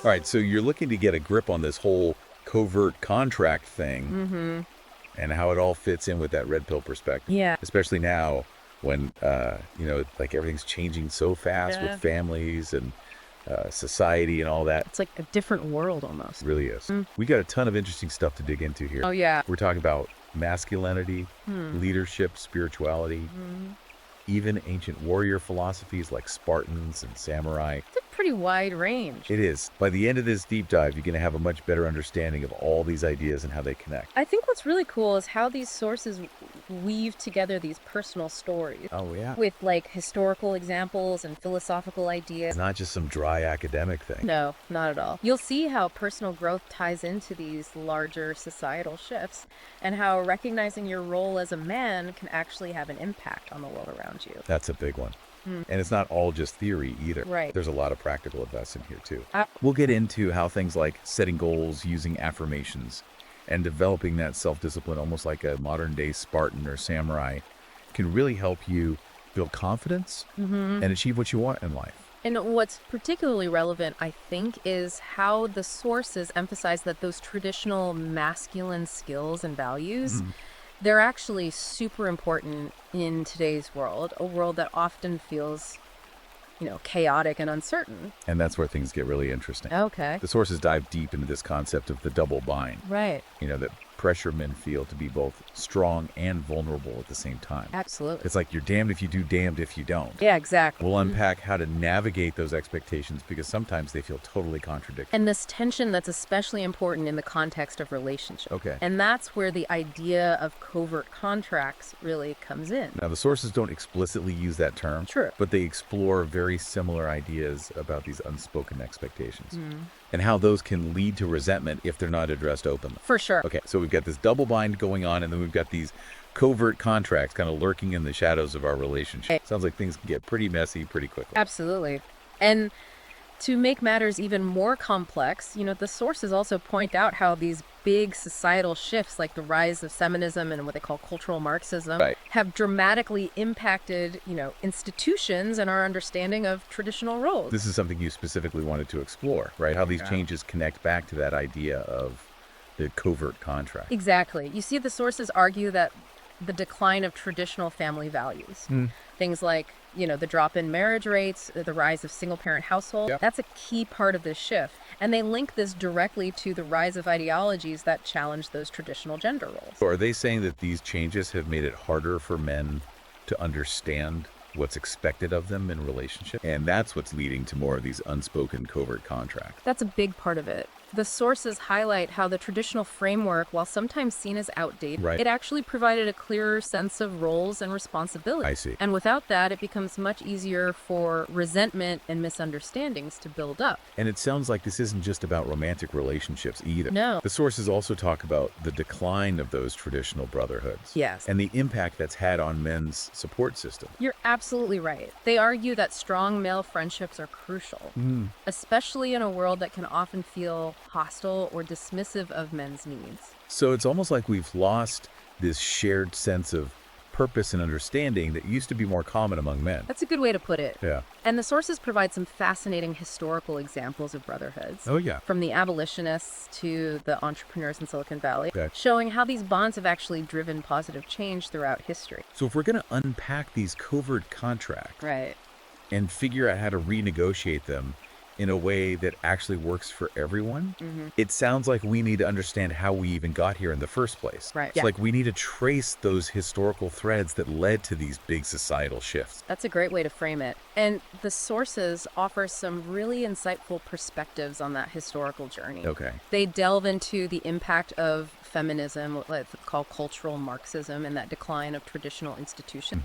All right, so you're looking to get a grip on this whole covert contract thing and how it all fits in with that red pill perspective. Yeah. Especially now when, like everything's changing so fast with families and society and all that. It's like a different world almost. It really is. We got a ton of interesting stuff to dig into here. Oh, yeah. We're talking about masculinity, leadership, spirituality, even ancient warrior philosophies like Spartans and samurai. It's a pretty wide range. It is. By the end of this deep dive, you're going to have a much better understanding of all these ideas and how they connect. I think what's really cool is how these sources weave together these personal stories. Oh, yeah. With like historical examples and philosophical ideas. It's not just some dry academic thing. No, not at all. You'll see how personal growth ties into these larger societal shifts and how recognizing your role as a man can actually have an impact on the world around you. That's a big one. And it's not all just theory either. Right. There's a lot of practical advice in here too. We'll get into how things like setting goals, using affirmations, and developing that self-discipline almost like a modern-day Spartan or samurai can really help you build confidence and achieve what you want in life. And what's particularly relevant, I think, is how the sources emphasize that those traditional masculine skills and values, they're actually super important in today's world, a world that often feels, chaotic and uncertain. And that's where things get really interesting. Okay. The sources dive deep into this concept of the double bind. Right. That pressure men feel to be both strong and vulnerable at the same time. Absolutely. It's like you're damned if you do, damned if you don't. Yeah, exactly. We'll unpack how to navigate those expectations because sometimes they feel totally contradictory. And this tension that's especially important in the context of relationship. Okay. And that's where the idea of covert contracts really comes in. Now, the sources don't explicitly use that term, True. but they explore very similar ideas about these unspoken expectations and how those can lead to resentment if they're not addressed openly. For sure. Okay, so we've got this double bind going on, and then we've got these covert contracts kind of lurking in the shadows of our relationship. Sounds like things can get pretty messy pretty quickly. Absolutely. And to make matters even more complex, the sources also point out how these big societal shifts like the rise of feminism and what they call cultural Marxism have dramatically impacted, institutions and our understanding of traditional roles. This is something you specifically wanted to explore, right? How these changes connect back to that idea of the covert contract. Exactly. You see, the sources argue that the decline of traditional family values, things like, the drop in marriage rates, the rise of single-parent household, that's a key part of this shift. And they link this directly to the rise of ideologies that challenge those traditional gender roles. So are they saying that these changes have made it harder for men to understand what's expected of them in relationship? And that's what's leading to more of these unspoken covert contracts. That's a big part of it. The sources highlight how the traditional framework, while sometimes seen as outdated, it actually provided a clearer sense of roles and responsibilities. I see. And without that, it becomes much easier for resentment and misunderstandings to build up. And it sounds like this isn't just about romantic relationships either. No. The sources also talk about the decline of those traditional brotherhoods. Yes. And the impact that's had on men's support system. You're absolutely right. They argue that strong male friendships are crucial, especially in a world that can often feel hostile or dismissive of men's needs. So it's almost like we've lost this shared sense of purpose and understanding that used to be more common among men. That's a good way to put it. Yeah. And the sources provide some fascinating historical examples of brotherhoods. Oh, yeah. From the abolitionists to the entrepreneurs in Silicon Valley, Okay. showing how these bonds have actually driven positive change throughout history. So if we're going to unpack these covert contracts Right. and figure out how to renegotiate them in a way that actually works for everyone, it sounds like we need to understand how we even got here in the first place. Right. It's Yeah. like we need to trace those historical threads that led to these big societal shifts. That's a great way to frame it. And the sources offer some really insightful perspectives on that historical journey. Okay. They delve into the impact of feminism, what they call cultural Marxism, and that decline of traditional institutions.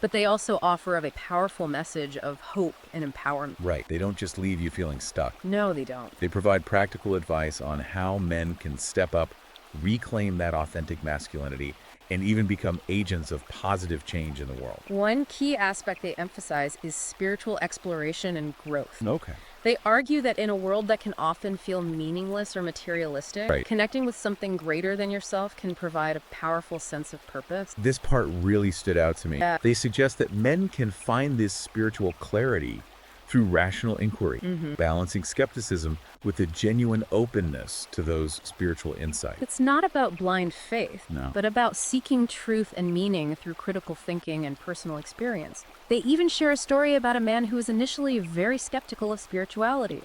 But they also offer a powerful message of hope and empowerment. Right. They don't just leave you feeling stuck. No, they don't. They provide practical advice on how men can step up, reclaim that authentic masculinity, and even become agents of positive change in the world. One key aspect they emphasize is spiritual exploration and growth. Okay. They argue that in a world that can often feel meaningless or materialistic, connecting with something greater than yourself can provide a powerful sense of purpose. This part really stood out to me. Yeah. They suggest that men can find this spiritual clarity through rational inquiry, balancing skepticism with a genuine openness to those spiritual insights. It's not about blind faith, No. but about seeking truth and meaning through critical thinking and personal experience. They even share a story about a man who was initially very skeptical of spirituality,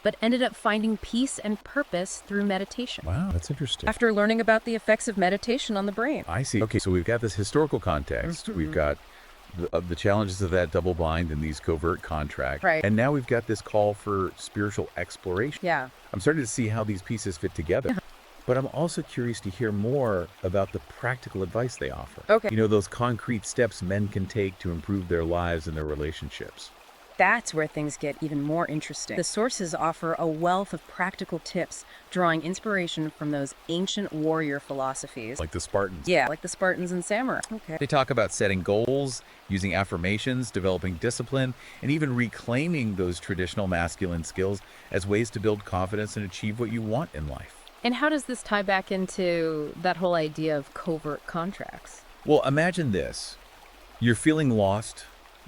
but ended up finding peace and purpose through meditation. Wow, that's interesting. After learning about the effects of meditation on the brain. I see. Okay, so we've got this historical context. We've got the challenges of that double bind and these covert contracts. Right. And now we've got this call for spiritual exploration. Yeah. I'm starting to see how these pieces fit together. But I'm also curious to hear more about the practical advice they offer. Okay. You know, those concrete steps men can take to improve their lives and their relationships. That's where things get even more interesting. The sources offer a wealth of practical tips, drawing inspiration from those ancient warrior philosophies. Like the Spartans. Yeah, like the Spartans and samurai. Okay. They talk about setting goals, using affirmations, developing discipline, and even reclaiming those traditional masculine skills as ways to build confidence and achieve what you want in life. And how does this tie back into that whole idea of covert contracts? Well, imagine this. You're feeling lost,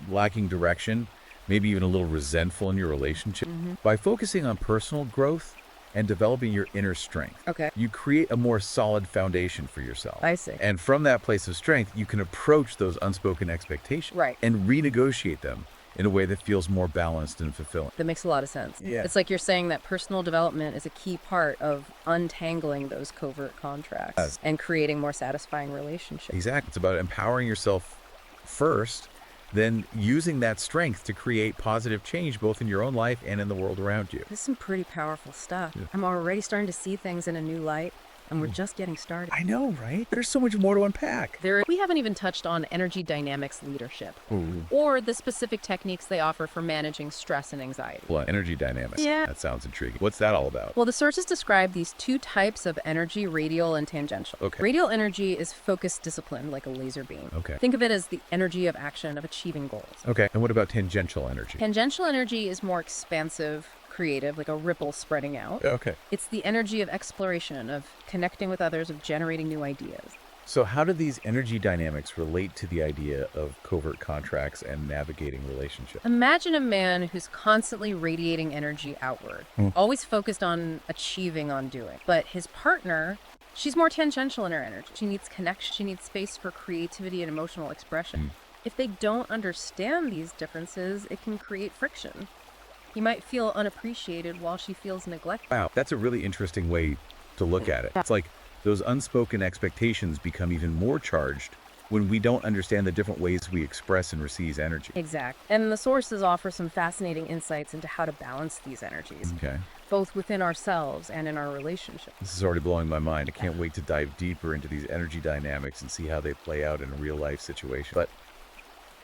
lacking direction, maybe even a little resentful in your relationship. By focusing on personal growth and developing your inner strength, Okay. you create a more solid foundation for yourself. I see. And from that place of strength, you can approach those unspoken expectations Right. and renegotiate them in a way that feels more balanced and fulfilling. That makes a lot of sense. Yeah. It's like you're saying that personal development is a key part of untangling those covert contracts Yes. and creating more satisfying relationships. Exactly. It's about empowering yourself first, then using that strength to create positive change both in your own life and in the world around you. This is some pretty powerful stuff. I'm already starting to see things in a new light, and we're just getting started. I know, right? There's so much more to unpack. We haven't even touched on energy dynamics leadership or the specific techniques they offer for managing stress and anxiety. Well, energy dynamics. Yeah. That sounds intriguing. What's that all about? Well, the sources describe these two types of energy, radial and tangential. Okay. Radial energy is focused discipline, like a laser beam. Okay. Think of it as the energy of action of achieving goals. Okay. And what about tangential energy? Tangential energy is more expansive, creative, like a ripple spreading out. Okay. It's the energy of exploration, of connecting with others, of generating new ideas. So how do these energy dynamics relate to the idea of covert contracts and navigating relationships? Imagine a man who's constantly radiating energy outward, always focused on achieving, on doing. But his partner, she's more tangential in her energy. She needs connection. She needs space for creativity and emotional expression. If they don't understand these differences, it can create friction. He might feel unappreciated while she feels neglected. Wow, that's a really interesting way to look at it. It's like those unspoken expectations become even more charged when we don't understand the different ways we express and receive energy. Exactly. And the sources offer some fascinating insights into how to balance these energies, Okay. both within ourselves and in our relationships. This is already blowing my mind. I can't wait to dive deeper into these energy dynamics and see how they play out in a real life situation. But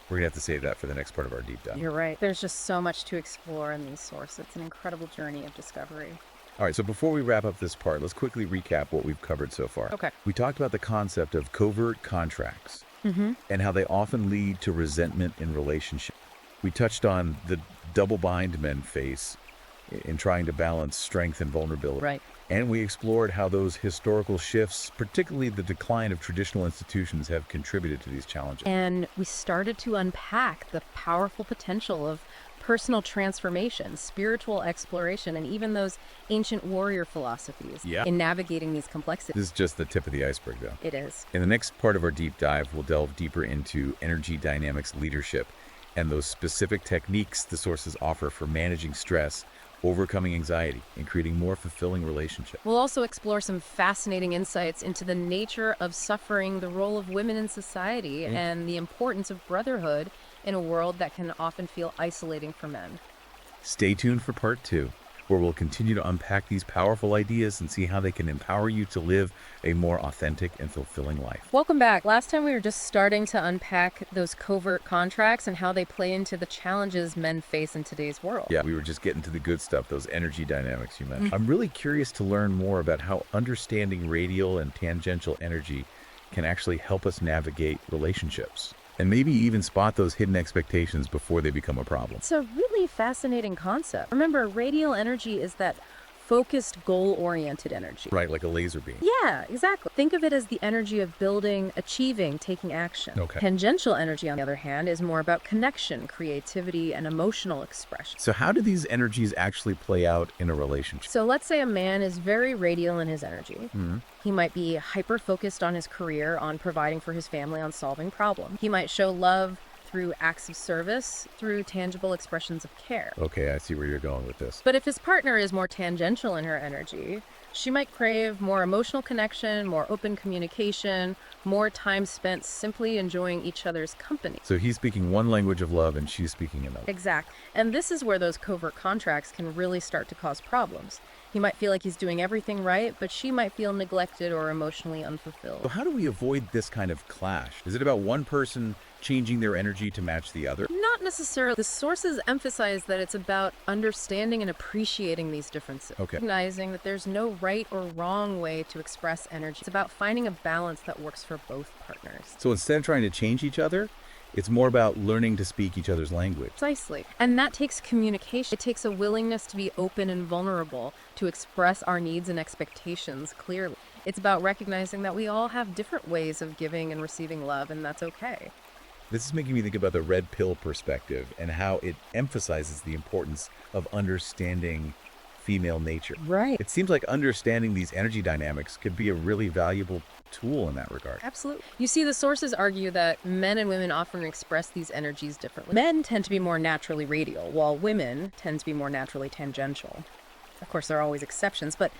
we're going to have to save that for the next part of our deep dive. You're right. There's just so much to explore in these sources. It's an incredible journey of discovery. All right, so before we wrap up this part, let's quickly recap what we've covered so far. Okay. We talked about the concept of covert contracts and how they often lead to resentment in relationships. We touched on the double bind men face in trying to balance strength and vulnerability. Right. And we explored how those historical shifts, particularly the decline of traditional institutions, have contributed to these challenges. And we started to unpack the powerful potential of personal transformation, spiritual exploration, and even those ancient warrior philosophies in navigating these complexities. This is just the tip of the iceberg, though. It is. In the next part of our deep dive, we'll delve deeper into energy dynamics leadership and those specific techniques the sources offer for managing stress, overcoming anxiety, and creating more fulfilling relationships. We'll also explore some fascinating insights into the nature of suffering, the role of women in society, and the importance of brotherhood in a world that can often feel isolating for men. Stay tuned for part 2, where we'll continue to unpack these powerful ideas and see how they can empower you to live a more authentic and fulfilling life. Welcome back. Last time we were just starting to unpack those covert contracts and how they play into the challenges men face in today's world. Yeah, we were just getting to the good stuff, those energy dynamics you mentioned. I'm really curious to learn more about how understanding radial and tangential energy can actually help us navigate relationships and maybe even spot those hidden expectations before they become a problem. It's a really fascinating concept. Remember, radial energy is that focused, goal-oriented energy. Right, like a laser beam. Yeah, exactly. Think of it as the energy of building, achieving, taking action. Okay. Tangential energy, on the other hand, is more about connection, creativity, and emotional expression. So how do these energies actually play out in a relationship? So let's say a man is very radial in his energy. Mhm. He might be hyper-focused on his career, on providing for his family, on solving problems. He might show love through acts of service, through tangible expressions of care. Okay, I see where you're going with this. But if his partner is more tangential in her energy, she might crave more emotional connection, more open communication, more time spent simply enjoying each other's company. So he's speaking one language of love and she's speaking another. Exactly. And this is where those covert contracts can really start to cause problems. He might feel like he's doing everything right, but she might feel neglected or emotionally unfulfilled. So how do we avoid this kind of clash? Is it about one person changing their energy to match the other? Not necessarily. The sources emphasize that it's about understanding and appreciating these differences. Okay. Recognizing that there's no right or wrong way to express energy. It's about finding a balance that works for both partners. So instead of trying to change each other, it's more about learning to speak each other's language. Precisely. And that takes communication. It takes a willingness to be open and vulnerable, to express our needs and expectations clearly. It's about recognizing that we all have different ways of giving and receiving love, and that's okay. This is making me think about the red pill perspective and how it emphasizes the importance of understanding female nature. Right. It seems like understanding these energy dynamics could be a really valuable tool in that regard. Absolutely. You see, the sources argue that men and women often express these energies differently. Men tend to be more naturally radial, while women tend to be more naturally tangential. Of course, there are always exceptions, but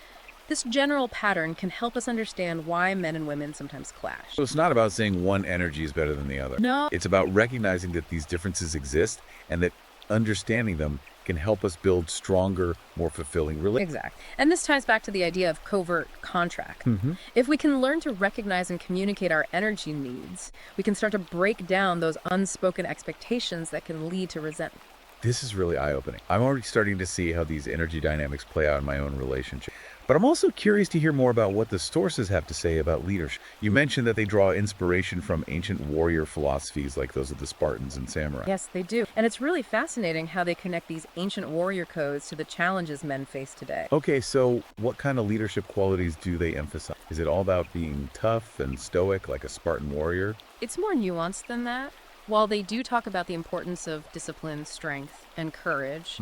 this general pattern can help us understand why men and women sometimes clash. So it's not about saying one energy is better than the other. No. It's about recognizing that these differences exist and that understanding them can help us build stronger, more fulfilling relationships. Exactly. And this ties back to the idea of covert contract. If we can learn to recognize and communicate our energy needs, we can start to break down those unspoken expectations that can lead to resentment. This is really eye-opening. I'm already starting to see how these energy dynamics play out in my own relationship. But I'm also curious to hear more about what the sources have to say about leadership. You mentioned that they draw inspiration from ancient warrior philosophies like those of the Spartans and samurai. Yes, they do. And it's really fascinating how they connect these ancient warrior codes to the challenges men face today. Okay, so what kind of leadership qualities do they emphasize? Is it all about being tough and stoic like a Spartan warrior? It's more nuanced than that. While they do talk about the importance of discipline, strength, and courage,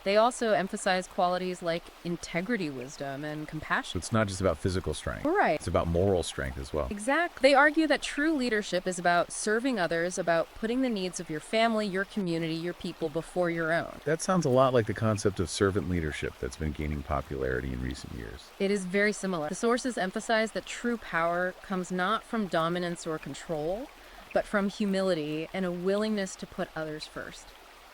they also emphasize qualities like integrity, wisdom, and So compassion. it's not just about physical strength. Right. It's about moral strength as well. Exactly. They argue that true leadership is about serving others, about putting the needs of your family, your community, your people before your own. That sounds a lot like the concept of servant leadership that's been gaining popularity in recent years. It is very similar. The sources emphasize that true power comes not from dominance or control, but from humility and a willingness to put others first.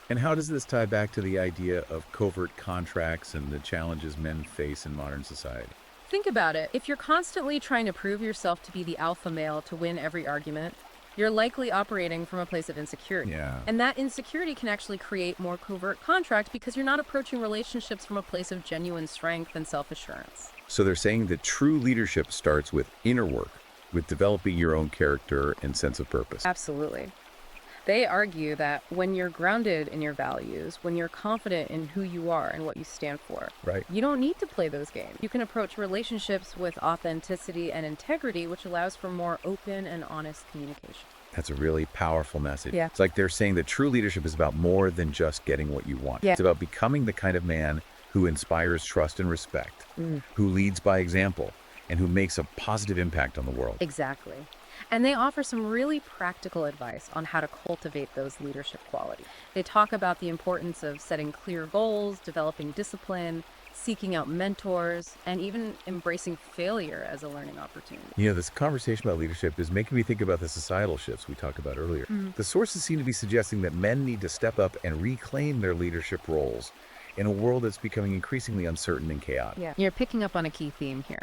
And how does this tie back to the idea of covert contracts and the challenges men face in modern society? Think about it. If you're constantly trying to prove yourself to be the alpha male to win every argument, you're likely operating from a place of insecurity. Yeah. And that insecurity can actually create more covert contract because you're not approaching relationships from a place of genuine strength and self-assurance. So they're saying that true leadership starts with inner work, with developing your own character and sense of purpose. Absolutely. They argue that when you're grounded in your values, when you're confident in who you are and what you stand for, Right. you don't need to play those games. You can approach relationships with authenticity and integrity, which allows for more open and honest communication. That's a really powerful message. Yeah. It's like they're saying that true leadership is about more than just getting what you want. Yeah. It's about becoming the kind of man who inspires trust and respect, who leads by example, and who makes a positive impact on the world. Exactly. And they offer some really practical advice on how to cultivate those leadership qualities. They talk about the importance of setting clear goals, developing discipline, seeking out mentors, and even embracing failure as a learning opportunity. You know, this conversation about leadership is making me think about the societal shifts we talked about earlier. The sources seem to be suggesting that men need to step up and reclaim their leadership roles in a world that's becoming increasingly uncertain and chaotic. Yeah, you're picking up on a key theme here.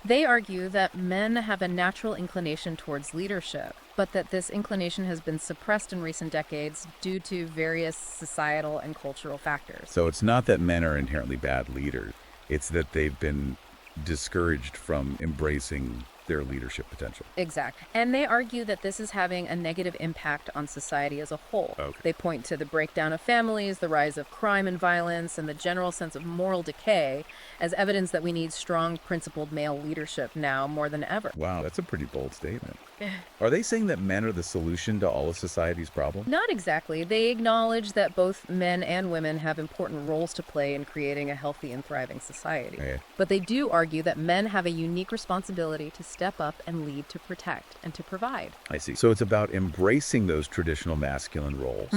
They argue that men have a natural inclination towards leadership, but that this inclination has been suppressed in recent decades due to various societal and cultural factors. So it's not that men are inherently bad leaders. It's that they've been discouraged from embracing their leadership potential. Exactly. And they argue that this is having a negative impact on society as a whole. Okay. They point to the breakdown of families, the rise of crime and violence, and the general sense of moral decay as evidence that we need strong, principled male leadership now more than ever. Wow, that's a pretty bold statement. Are they saying that men are the solution to all of society's problems? Not exactly. They acknowledge that both men and women have important roles to play in creating a healthy and thriving society. Okay. But they do argue that men have a unique responsibility to step up and lead, to protect and to provide. I see. So it's about embracing those traditional masculine roles,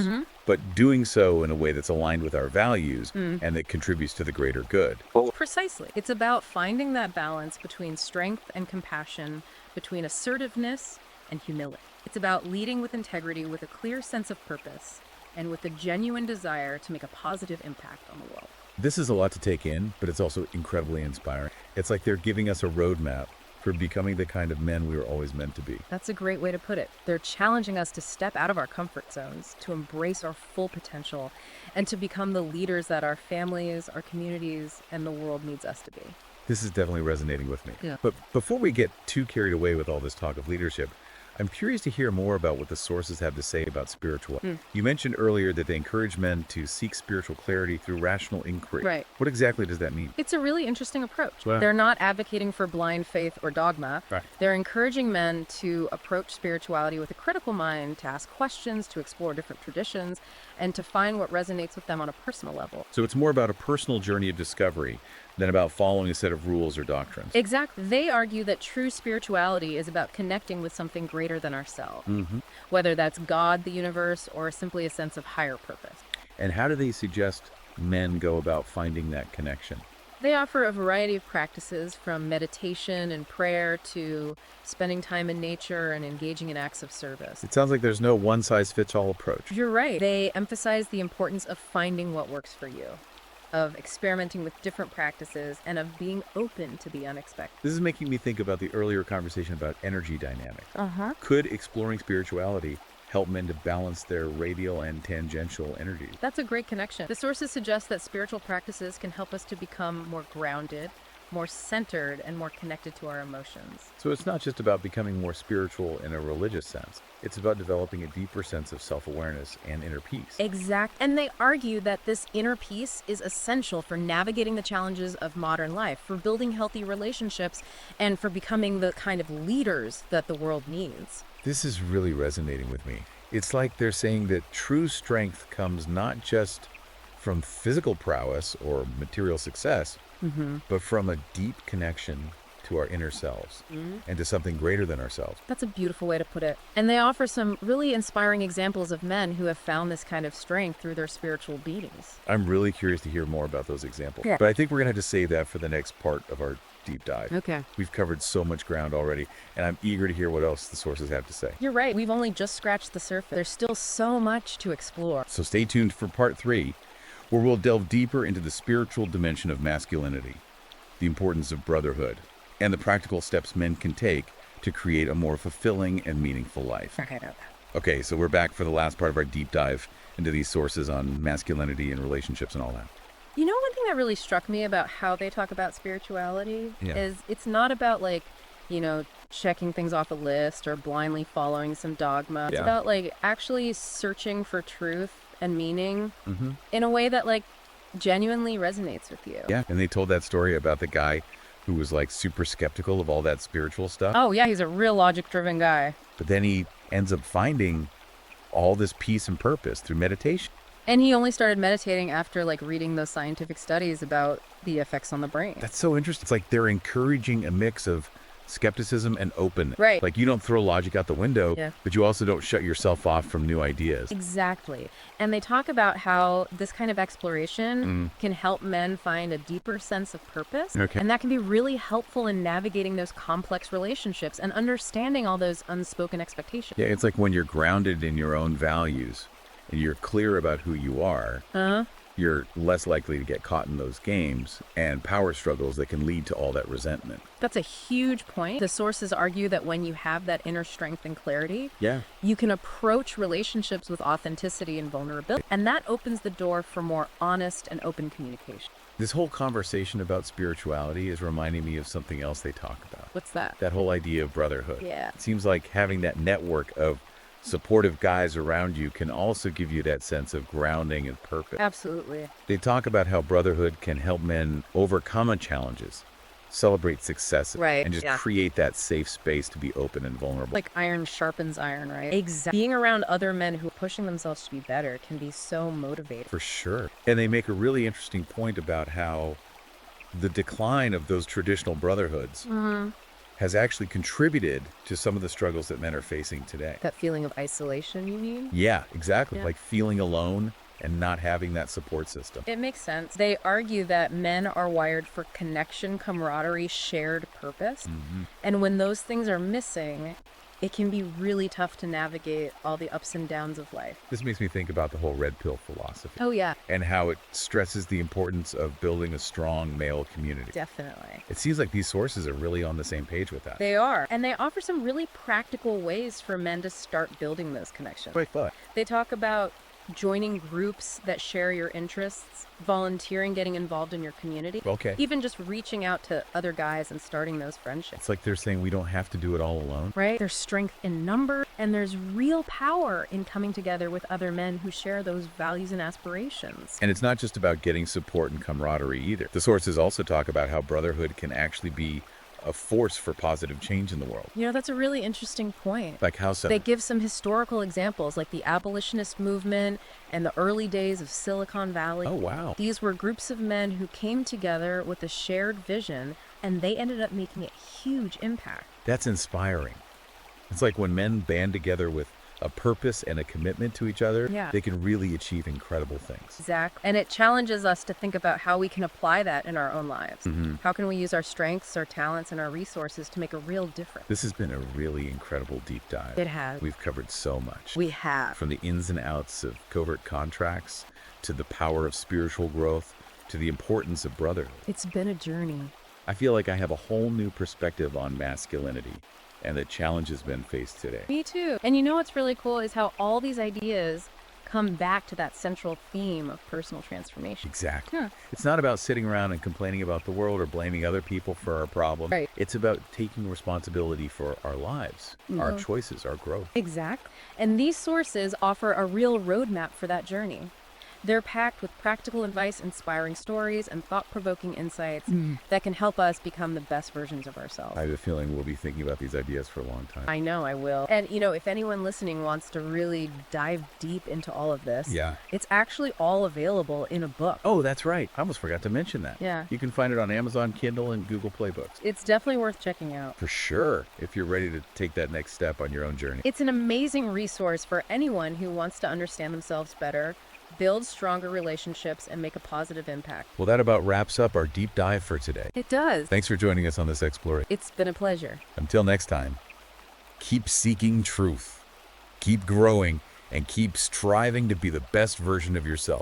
but doing so in a way that's aligned with our values and that contributes to the greater good. Precisely. It's about finding that balance between strength and compassion, between assertiveness and humility. It's about leading with integrity, with a clear sense of purpose, and with a genuine desire to make a positive impact on the world. This is a lot to take in, but it's also incredibly inspiring. It's like they're giving us a roadmap for becoming the kind of men we were always meant to be. That's a great way to put it. They're challenging us to step out of our comfort zones, to embrace our full potential, and to become the leaders that our families, our communities, and the world needs us to be. This is definitely resonating with me. Yeah. But before we get too carried away with all this talk of leadership, I'm curious to hear more about what the sources have to say about spirituality. You mentioned earlier that they encourage men to seek spiritual clarity through rational inquiry. Right. What exactly does that mean? It's a really interesting approach. Wow. They're not advocating for blind faith or dogma. Right. They're encouraging men to approach spirituality with a critical mind, to ask questions, to explore different traditions, and to find what resonates with them on a personal level. So it's more about a personal journey of discovery than about following a set of rules or doctrines. Exactly. They argue that true spirituality is about connecting with something greater than ourselves, whether that's God, the universe, or simply a sense of higher purpose. And how do they suggest men go about finding that connection? They offer a variety of practices, from meditation and prayer to spending time in nature and engaging in acts of service. It sounds like there's no one-size-fits-all approach. You're right. They emphasize the importance of finding what works for you, of experimenting with different practices, and of being open to the unexpected. This is making me think about the earlier conversation about energy dynamics. Could exploring spirituality help men to balance their radial and tangential energies? That's a great connection. The sources suggest that spiritual practices can help us to become more grounded, more centered, and more connected to our emotions. So it's not just about becoming more spiritual in a religious sense. It's about developing a deeper sense of self-awareness and inner peace. Exact. And they argue that this inner peace is essential for navigating the challenges of modern life, for building healthy relationships, and for becoming the kind of leaders that the world needs. This is really resonating with me. It's like they're saying that true strength comes not just from physical prowess or material success, but from a deep connection to our inner selves and to something greater than ourselves. That's a beautiful way to put it. And they offer some really inspiring examples of men who have found this kind of strength through their spiritual beings. I'm really curious to hear more about those examples. Yeah. But I think we're going to have to save that for the next part of our deep dive. Okay. We've covered so much ground already, and I'm eager to hear what else the sources have to say. You're right. We've only just scratched the surface. There's still so much to explore. So stay tuned for part 3, where we'll delve deeper into the spiritual dimension of masculinity, the importance of brotherhood, and the practical steps men can take to create a more fulfilling and meaningful life. Okay, so we're back for the last part of our deep dive into these sources on masculinity and relationships and all that. You know, one thing that really struck me about how they talk about spirituality is it's not about, like, you know, checking things off a list or blindly following some dogma. It's about, like, actually searching for truth and meaning in a way that, like, genuinely resonates with you. Yeah, and they told that story about the guy who was, like, super skeptical of all that spiritual stuff. Oh, yeah, he's a real logic-driven guy. But then he ends up finding all this peace and purpose through meditation. And he only started meditating after, like, reading those scientific studies about the effects on the brain. That's so interesting. It's like they're encouraging a mix of skepticism and openness. Right. Like, you don't throw logic out the window, but you also don't shut yourself off from new ideas. Exactly. And they talk about how this kind of exploration can help men find a deeper sense of purpose. Okay. And that can be really helpful in navigating those complex relationships and understanding all those unspoken expectations. Yeah, it's like when you're grounded in your own values and you're clear about who you are, you're less likely to get caught in those games and power struggles that can lead to all that resentment. That's a huge point. The sources argue that when you have that inner strength and clarity, Yeah. you can approach relationships with authenticity and vulnerability. And that opens the door for more honest and open communication. This whole conversation about spirituality is reminding me of something else they talk about. What's that? That whole idea of brotherhood. Yeah. It seems like having that network of supportive guys around you can also give you that sense of grounding and purpose. Absolutely. They talk about how brotherhood can help men overcome challenges, celebrate successes, Right, and just yeah. create that safe space to be open and vulnerable. Like iron sharpens iron, right? Exactly. Being around other men who are pushing themselves to be better can be so motivating. For sure. And they make a really interesting point about how the decline of those traditional brotherhoods has actually contributed to some of the struggles that men are facing today. That feeling of isolation, you mean? Yeah, exactly. Yeah. Like feeling alone and not having that support system. It makes sense. They argue that men are wired for connection, camaraderie, shared purpose. And when those things are missing, it can be really tough to navigate all the ups and downs of life. This makes me think about the whole red pill philosophy Oh, yeah, and how it stresses the importance of building a strong male community. definitely. It seems like these sources are really on the same page with that. They are. And they offer some really practical ways for men to start building those connections. Quite fun. They talk about joining groups that share your interests, volunteering, getting involved in your community. Okay. Even just reaching out to other guys and starting those friendships. It's like they're saying we don't have to do it all alone. Right? There's strength in number, and there's real power in coming together with other men who share those values and aspirations. And it's not just about getting support and camaraderie either. The sources also talk about how brotherhood can actually be a force for positive change in the world. You know, that's a really interesting point. Like how so? They give some historical examples, like the abolitionist movement and the early days of Silicon Valley. Oh, wow. These were groups of men who came together with a shared vision, and they ended up making a huge impact. That's inspiring. It's like when men band together with a purpose and a commitment to each other, Yeah. they can really achieve incredible things. Exactly. And it challenges us to think about how we can apply that in our own lives. How can we use our strengths, our talents, and our resources to make a real difference? This has been a really incredible deep dive. It has. We've covered so much. We have. From the ins and outs of covert contracts, to the power of spiritual growth, to the importance of brotherhood. It's been a journey. I feel like I have a whole new perspective on masculinity and the challenges men face today. Me too. And you know what's really cool is how all these ideas come back to that central theme of personal transformation. Exactly. Yeah. It's not about sitting around and complaining about the world or blaming other people for our problems. Right. It's about taking responsibility for our lives, our choices, our growth. Exactly. And these sources offer a real roadmap for that journey. They're packed with practical advice, inspiring stories, and thought-provoking insights that can help us become the best versions of ourselves. I have a feeling we'll be thinking about these ideas for a long time. I know I will. And, you know, if anyone listening wants to really dive deep into all of this, Yeah. it's actually all available in a book. Oh, that's right. I almost forgot to mention that. Yeah. You can find it on Amazon Kindle and Google Play Books. It's definitely worth checking out. For sure, if you're ready to take that next step on your own journey. It's an amazing resource for anyone who wants to understand themselves better, build stronger relationships, and make a positive impact. Well, that about wraps up our deep dive for today. It does. Thanks for joining us on this exploration. It's been a pleasure. Until next time, keep seeking truth, keep growing, and keep striving to be the best version of yourself.